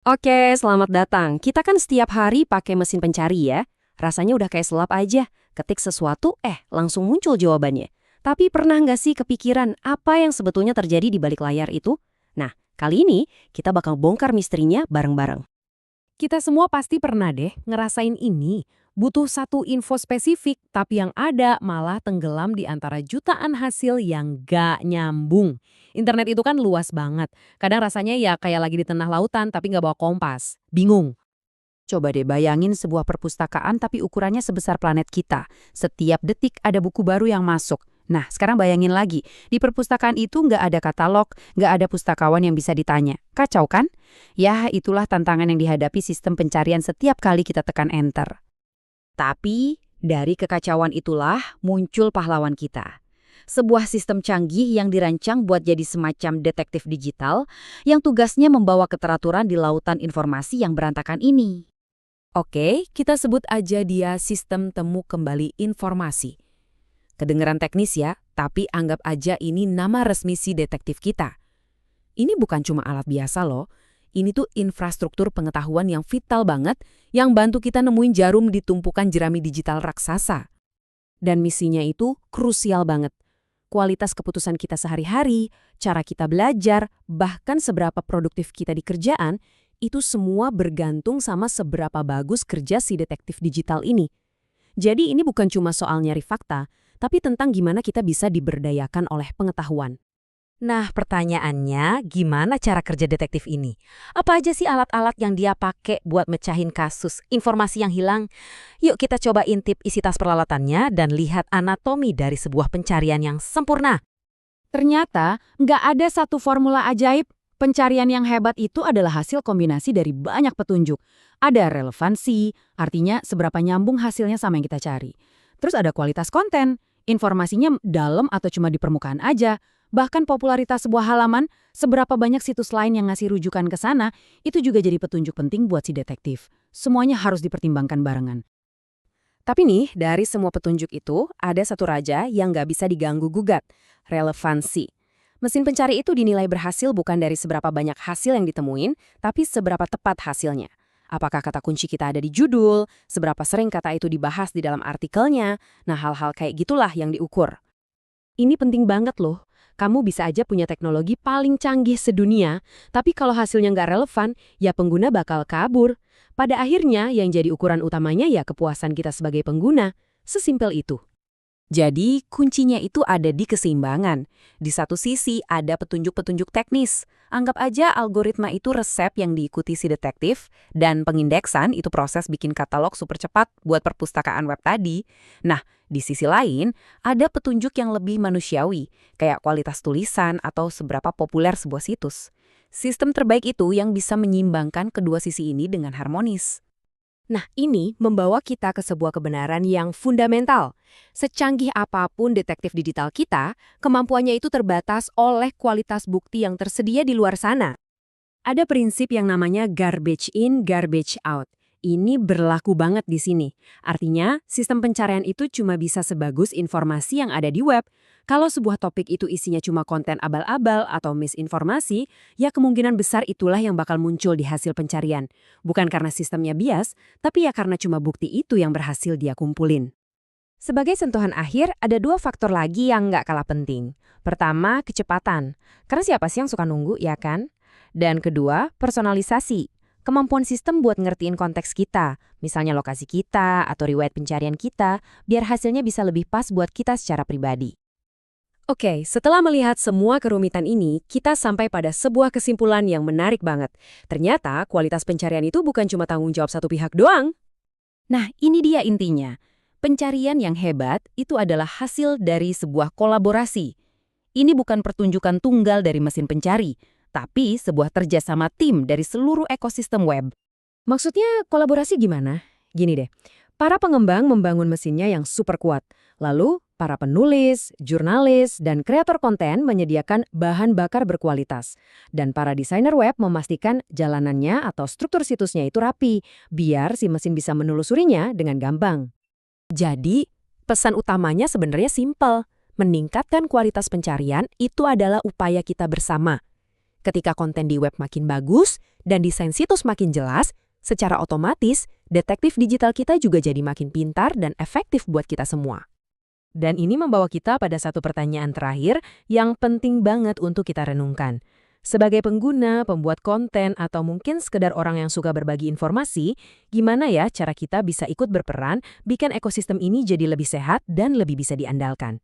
Oke, selamat datang. Kita kan setiap hari pakai mesin pencari ya. Rasanya udah kayak selap aja. Ketik sesuatu, langsung muncul jawabannya. Tapi pernah nggak sih kepikiran apa yang sebetulnya terjadi di balik layar itu? Nah, kali ini kita bakal bongkar misterinya bareng-bareng. Kita semua pasti pernah deh ngerasain ini. Butuh satu info spesifik, tapi yang ada malah tenggelam di antara jutaan hasil yang gak nyambung. Internet itu kan luas banget. Kadang rasanya ya kayak lagi di tengah lautan tapi nggak bawa kompas. Bingung. Coba deh bayangin sebuah perpustakaan tapi ukurannya sebesar planet kita. Setiap detik ada buku baru yang masuk. Nah, sekarang bayangin lagi, di perpustakaan itu nggak ada katalog, nggak ada pustakawan yang bisa ditanya. Kacau kan? Ya, itulah tantangan yang dihadapi sistem pencarian setiap kali kita tekan enter. Tapi, dari kekacauan itulah muncul pahlawan kita. Sebuah sistem canggih yang dirancang buat jadi semacam detektif digital yang tugasnya membawa keteraturan di lautan informasi yang berantakan ini. Oke, kita sebut aja dia sistem temu kembali informasi. Kedengeran teknis ya, tapi anggap aja ini nama resmi si detektif kita. Ini bukan cuma alat biasa loh. Ini tuh infrastruktur pengetahuan yang vital banget yang bantu kita nemuin jarum di tumpukan jerami digital raksasa. Dan misinya itu krusial banget. Kualitas keputusan kita sehari-hari, cara kita belajar, bahkan seberapa produktif kita di kerjaan, itu semua bergantung sama seberapa bagus kerja si detektif digital ini. Jadi ini bukan cuma soal nyari fakta, tapi tentang gimana kita bisa diberdayakan oleh pengetahuan. Nah, pertanyaannya, gimana cara kerja detektif ini? Apa aja sih alat-alat yang dia pakai buat mecahin kasus informasi yang hilang? Yuk kita coba intip isi tas peralatannya dan lihat anatomi dari sebuah pencarian yang sempurna. Ternyata, nggak ada satu formula ajaib. Pencarian yang hebat itu adalah hasil kombinasi dari banyak petunjuk. Ada relevansi, artinya seberapa nyambung hasilnya sama yang kita cari. Terus ada kualitas konten, informasinya dalam atau cuma di permukaan aja. Bahkan popularitas sebuah halaman, seberapa banyak situs lain yang ngasih rujukan ke sana, itu juga jadi petunjuk penting buat si detektif. Semuanya harus dipertimbangkan barengan. Tapi nih, dari semua petunjuk itu, ada satu raja yang nggak bisa diganggu-gugat, relevansi. Mesin pencari itu dinilai berhasil bukan dari seberapa banyak hasil yang ditemuin, tapi seberapa tepat hasilnya. Apakah kata kunci kita ada di judul, seberapa sering kata itu dibahas di dalam artikelnya, nah hal-hal kayak gitulah yang diukur. Ini penting banget loh. Kamu bisa aja punya teknologi paling canggih sedunia, tapi kalau hasilnya nggak relevan, ya pengguna bakal kabur. Pada akhirnya, yang jadi ukuran utamanya ya kepuasan kita sebagai pengguna. Sesimpel itu. Jadi, kuncinya itu ada di keseimbangan. Di satu sisi ada petunjuk-petunjuk teknis. Anggap aja algoritma itu resep yang diikuti si detektif, dan pengindeksan itu proses bikin katalog super cepat buat perpustakaan web tadi. Nah, di sisi lain, ada petunjuk yang lebih manusiawi, kayak kualitas tulisan atau seberapa populer sebuah situs. Sistem terbaik itu yang bisa menyeimbangkan kedua sisi ini dengan harmonis. Nah, ini membawa kita ke sebuah kebenaran yang fundamental. Secanggih apapun detektif digital kita, kemampuannya itu terbatas oleh kualitas bukti yang tersedia di luar sana. Ada prinsip yang namanya garbage in, garbage out. Ini berlaku banget di sini. Artinya, sistem pencarian itu cuma bisa sebagus informasi yang ada di web. Kalau sebuah topik itu isinya cuma konten abal-abal atau misinformasi, ya kemungkinan besar itulah yang bakal muncul di hasil pencarian. Bukan karena sistemnya bias, tapi ya karena cuma bukti itu yang berhasil dia kumpulin. Sebagai sentuhan akhir, ada dua faktor lagi yang nggak kalah penting. Pertama, kecepatan. Karena siapa sih yang suka nunggu, ya kan? Dan kedua, personalisasi. Kemampuan sistem buat ngertiin konteks kita, misalnya lokasi kita atau riwayat pencarian kita, biar hasilnya bisa lebih pas buat kita secara pribadi. Oke, setelah melihat semua kerumitan ini, kita sampai pada sebuah kesimpulan yang menarik banget. Ternyata kualitas pencarian itu bukan cuma tanggung jawab satu pihak doang. Nah, ini dia intinya. Pencarian yang hebat itu adalah hasil dari sebuah kolaborasi. Ini bukan pertunjukan tunggal dari mesin pencari, tapi sebuah kerjasama tim dari seluruh ekosistem web. Maksudnya kolaborasi gimana? Gini deh, para pengembang membangun mesinnya yang super kuat. Lalu, para penulis, jurnalis, dan kreator konten menyediakan bahan bakar berkualitas. Dan para desainer web memastikan jalanannya atau struktur situsnya itu rapi, biar si mesin bisa menelusurinya dengan gampang. Jadi, pesan utamanya sebenarnya simpel. Meningkatkan kualitas pencarian itu adalah upaya kita bersama. Ketika konten di web makin bagus dan desain situs makin jelas, secara otomatis detektif digital kita juga jadi makin pintar dan efektif buat kita semua. Dan ini membawa kita pada satu pertanyaan terakhir yang penting banget untuk kita renungkan. Sebagai pengguna, pembuat konten, atau mungkin sekedar orang yang suka berbagi informasi, gimana ya cara kita bisa ikut berperan bikin ekosistem ini jadi lebih sehat dan lebih bisa diandalkan?